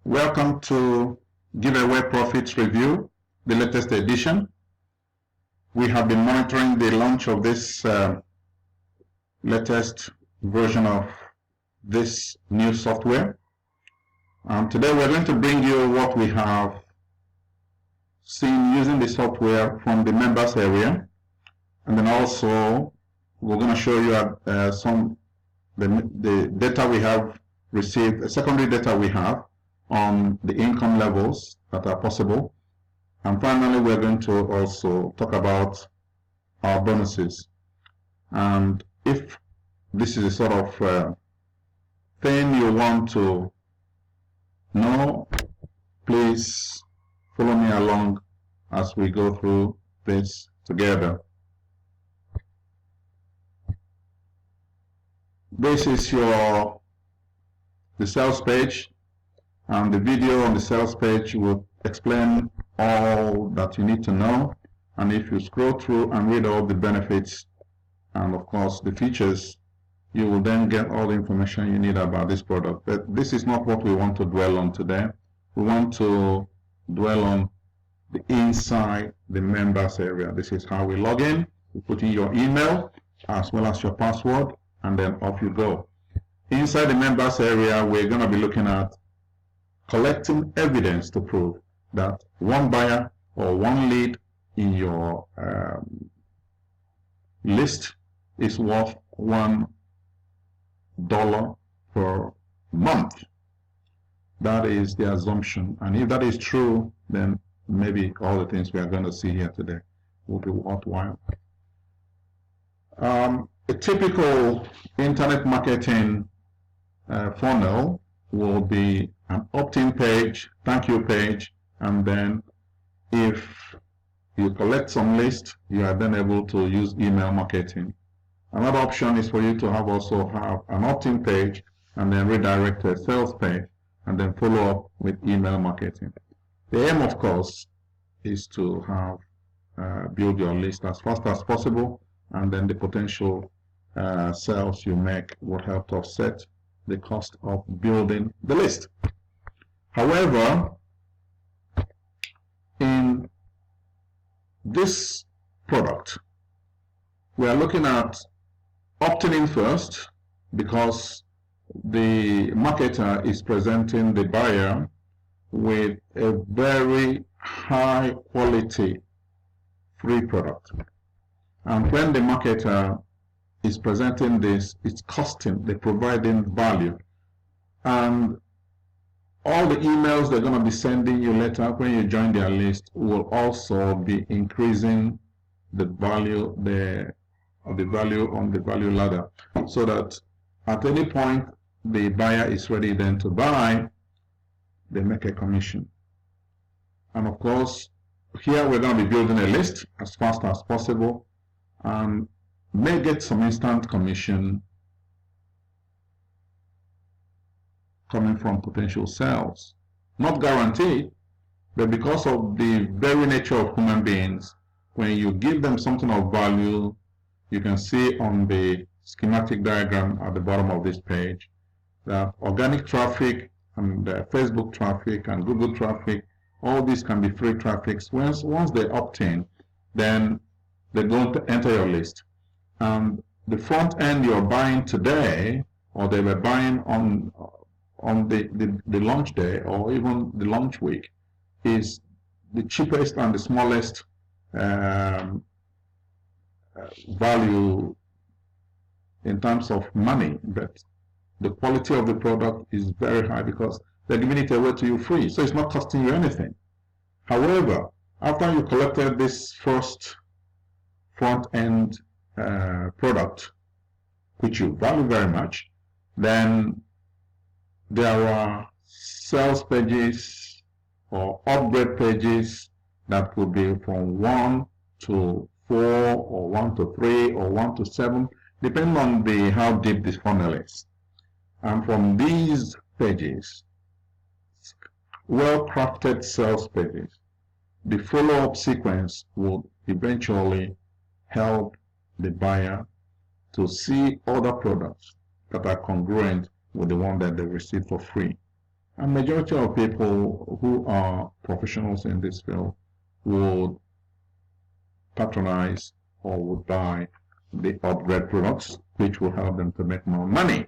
Welcome to GiveAwayProfits review, the latest edition. We have been monitoring the launch of this latest version of this new software. Today we're going to bring you what we have seen using the software from the members area, and then also we're going to show you the data we have received, the secondary data we have on the income levels that are possible. And finally, we're going to also talk about our bonuses. And if this is a sort of thing you want to know, please follow me along as we go through this together. This is the sales page. And the video on the sales page will explain all that you need to know. And if you scroll through and read all the benefits and of course the features, you will then get all the information you need about this product. But this is not what we want to dwell on today. We want to dwell on the inside the members area. This is how we log in. You put in your email as well as your password, and then off you go. Inside the members area, we're going to be looking at collecting evidence to prove that one buyer or one lead in your list is worth $1 per month. That is the assumption, and if that is true, then maybe all the things we are going to see here today will be worthwhile. A typical internet marketing funnel will be an opt-in page, thank you page, and then if you collect some list, you are then able to use email marketing. Another option is for you to also have an opt-in page and then redirect to a sales page and then follow up with email marketing. The aim, of course, is to have build your list as fast as possible, and then the potential sales you make will help to offset the cost of building the list. However, in this product, we are looking at opting in first because the marketer is presenting the buyer with a very high quality free product. And when the marketer is presenting this, it's costing, they're providing value. And all the emails they're going to be sending you later when you join their list will also be increasing the value on the value ladder, so that at any point the buyer is ready then to buy, they make a commission. And of course, here we're going to be building a list as fast as possible and may get some instant commission coming from potential sales. Not guaranteed, but because of the very nature of human beings, when you give them something of value, you can see on the schematic diagram at the bottom of this page that organic traffic and Facebook traffic and Google traffic, all these can be free traffics. Once they opt in, then they're going to enter your list. And the front end you're buying today, or they were buying on the launch day or even the launch week, is the cheapest and the smallest value in terms of money, but the quality of the product is very high because they're giving it away to you free, so it's not costing you anything. However, after you collected this first front end product, which you value very much, then there are sales pages or upgrade pages that could be from 1 to 4 or 1 to 3 or 1 to 7, depending on how deep this funnel is. And from these pages, well-crafted sales pages, the follow-up sequence will eventually help the buyer to see other products that are congruent with the one that they received for free. A majority of people who are professionals in this field would patronize or would buy the upgrade products, which will help them to make more money.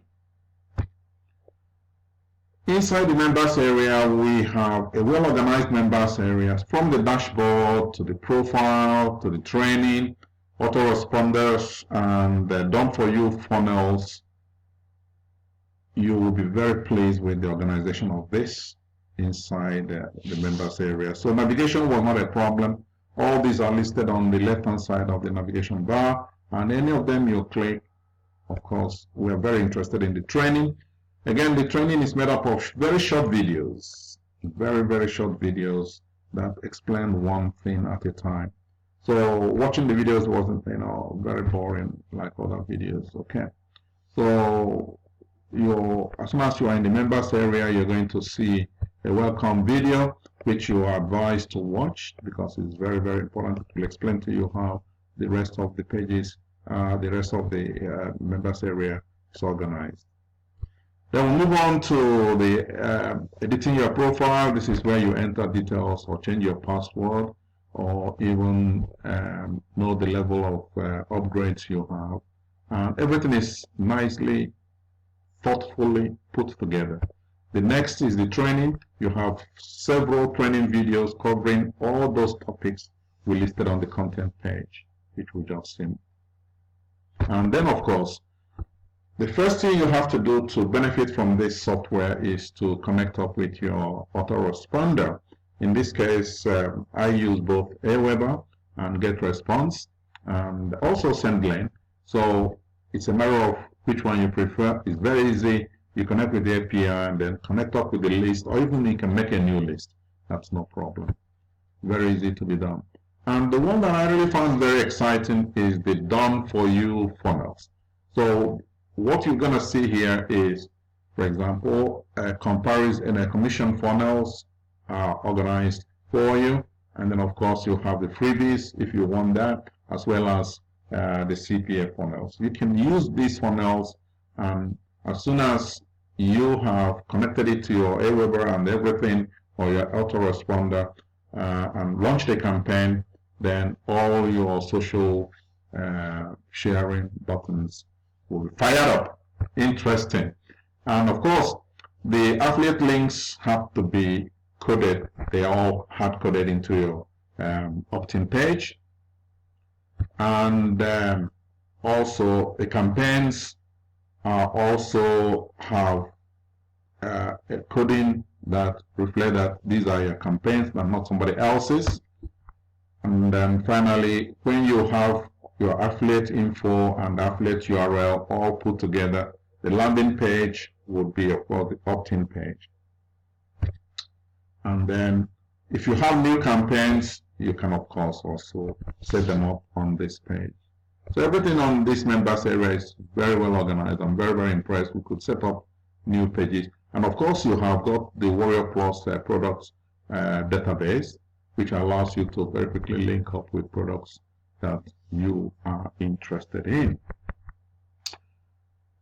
Inside the members area, we have a well-organized members area, from the dashboard to the profile to the training, autoresponders, and done-for-you funnels. You will be very pleased with the organization of this inside the members area. So navigation was not a problem. All these are listed on the left-hand side of the navigation bar, and any of them you click. Of course, we are very interested in the training. Again, the training is made up of very short videos, very short videos that explain one thing at a time. So watching the videos wasn't, very boring like other videos. Okay. So as soon as you are in the members area, you're going to see a welcome video, which you are advised to watch because it's very important. It will explain to you how the rest of the pages, the rest of the members area is organized. Then we'll move on to the editing your profile. This is where you enter details or change your password or even know the level of upgrades you have. And everything is nicely, thoughtfully put together. The next is the training. You have several training videos covering all those topics we listed on the content page, which we just seen. And then, of course, the first thing you have to do to benefit from this software is to connect up with your autoresponder. In this case, I use both Aweber and GetResponse and also SendLane. So it's a matter of which one you prefer. It's very easy. You connect with the API and then connect up with the list, or even you can make a new list. That's no problem. Very easy to be done. And the one that I really found very exciting is the done-for-you funnels. So what you're going to see here is, for example, a comparison and commission funnels are organized for you. And then, of course, you have the freebies if you want that, as well as the CPA funnels. You can use these funnels, and as soon as you have connected it to your Aweber and everything, or your autoresponder, and launched a campaign, then all your social sharing buttons will be fired up. Interesting. And of course, the affiliate links have to be coded. They are all hard coded into your opt-in page. And also the campaigns also have a coding that reflect that these are your campaigns but not somebody else's. And then finally, when you have your affiliate info and affiliate URL all put together, the landing page would be, of course, the opt-in page. And then if you have new campaigns, you can, of course, also set them up on this page. So everything on this members area is very well organized. I'm very impressed. We could set up new pages. And of course, you have got the Warrior Plus products database, which allows you to very quickly link up with products that you are interested in.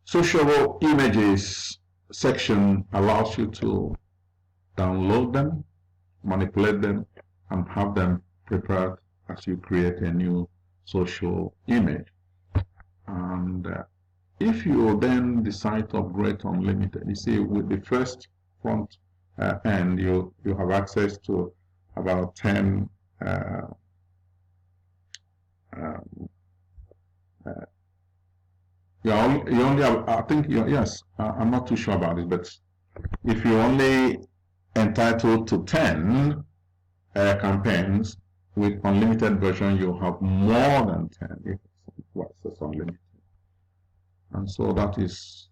Social images section allows you to download them, manipulate them, and have them prepared as you create a new social image. And if you then decide to upgrade to unlimited, you see with the first front end, you have access to about 10 you only have, I think, yes, I'm not too sure about it, but if you only entitled to 10 campaigns, with unlimited version, you have more than 10 if it's unlimited. And so that is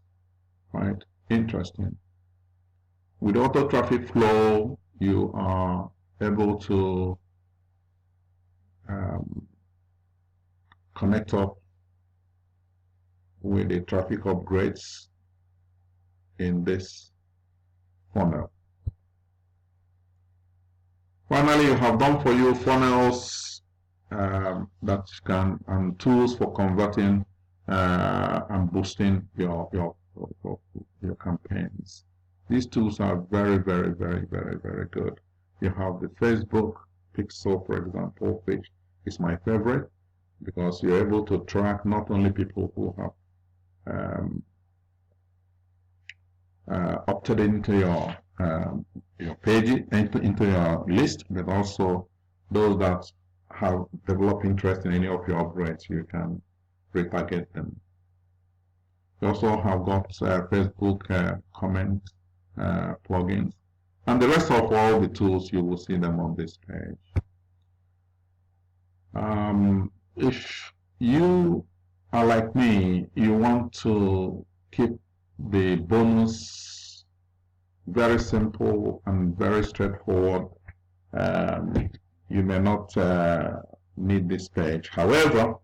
quite interesting. With auto traffic flow, you are able to connect up with the traffic upgrades in this funnel. Finally, you have done for you funnels that can, and tools for converting and boosting your campaigns. These tools are very, very, very, very, very good. You have the Facebook Pixel, for example, which is my favorite because you're able to track not only people who have opted into your page, into your list, but also those that have developed interest in any of your upgrades, you can retarget them. We also have got Facebook comment plugins, and the rest of all the tools, you will see them on this page. If you are like me, you want to keep the bonus very simple and very straightforward, you may not need this page. However,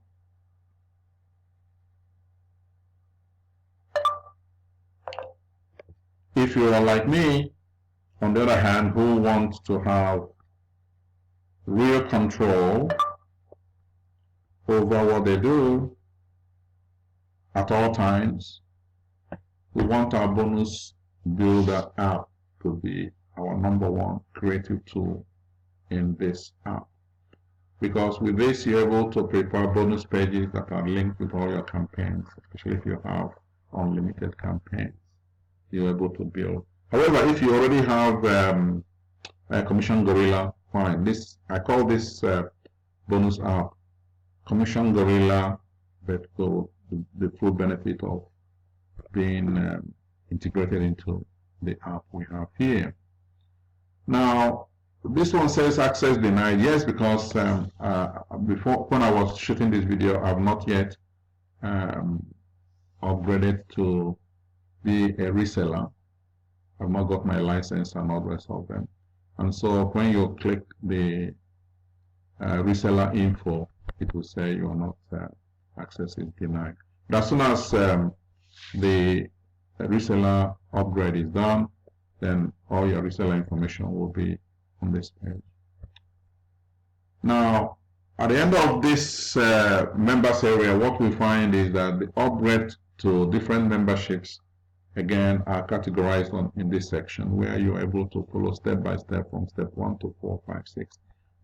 if you are like me, on the other hand, who wants to have real control over what they do at all times, we want our bonus builder app to be our #1 creative tool in this app. Because with this, you're able to prepare bonus pages that are linked with all your campaigns, especially if you have unlimited campaigns. You're able to build. However, if you already have a Commission Gorilla, fine. I call this bonus app Commission Gorilla, but for the full benefit of being integrated into the app we have here. Now, this one says access denied. Yes, because before, when I was shooting this video, I've not yet upgraded to be a reseller. I've not got my license and all the rest of them. And so when you click the reseller info, it will say you are not access is denied. But as soon as the reseller upgrade is done, then all your reseller information will be on this page. Now, at the end of this members area, what we find is that the upgrade to different memberships, again, are categorized in this section where you're able to follow step by step from step 1 to 4, 5, 6.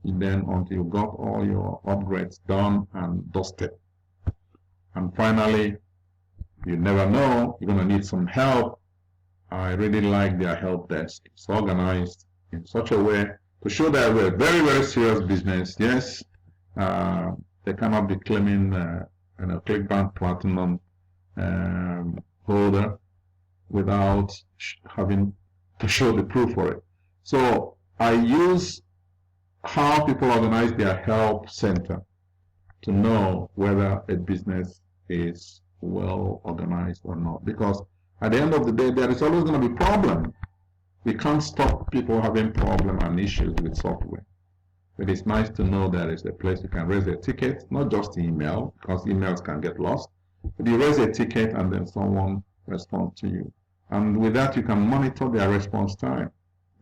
And then until you got all your upgrades done and dusted. And finally, you never know, you're going to need some help. I really like their help desk. It's organized in such a way to show that we're a very, very serious business. Yes, they cannot be claiming ClickBank Platinum holder without having to show the proof for it. So I use how people organize their help center to know whether a business is well organized or not. Because at the end of the day, there is always going to be problem. We can't stop people having problem and issues with software. But it's nice to know there is a place you can raise a ticket, not just email, because emails can get lost. But you raise a ticket and then someone responds to you. And with that, you can monitor their response time.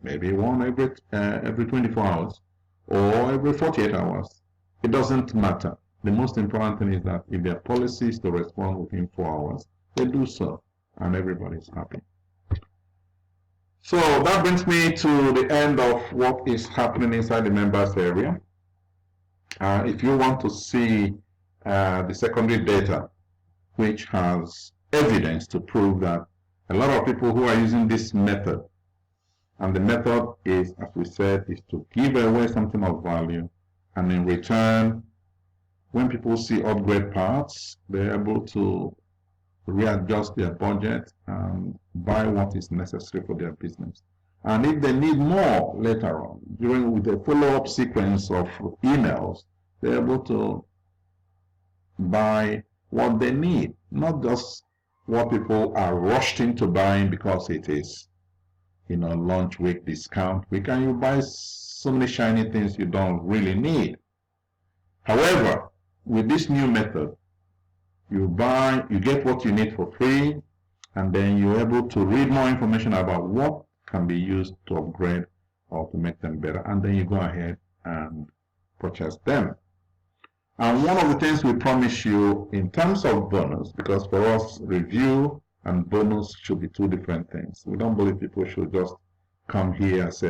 Maybe one every 24 hours or every 48 hours. It doesn't matter. The most important thing is that if their policy is to respond within 4 hours, they do so, and everybody's happy. So that brings me to the end of what is happening inside the members area. If you want to see the secondary data, which has evidence to prove that a lot of people who are using this method, and the method is, as we said, is to give away something of value, and in return, when people see upgrade parts, they're able to readjust their budget and buy what is necessary for their business. And if they need more later on, with the follow-up sequence of emails, they're able to buy what they need, not just what people are rushed into buying because it is, launch week, discount week, and you buy so many shiny things you don't really need. However, with this new method, you get what you need for free, and then you're able to read more information about what can be used to upgrade or to make them better, and then you go ahead and purchase them. And one of the things we promise you in terms of bonus, because for us, review and bonus should be two different things. We don't believe people should just come here and say,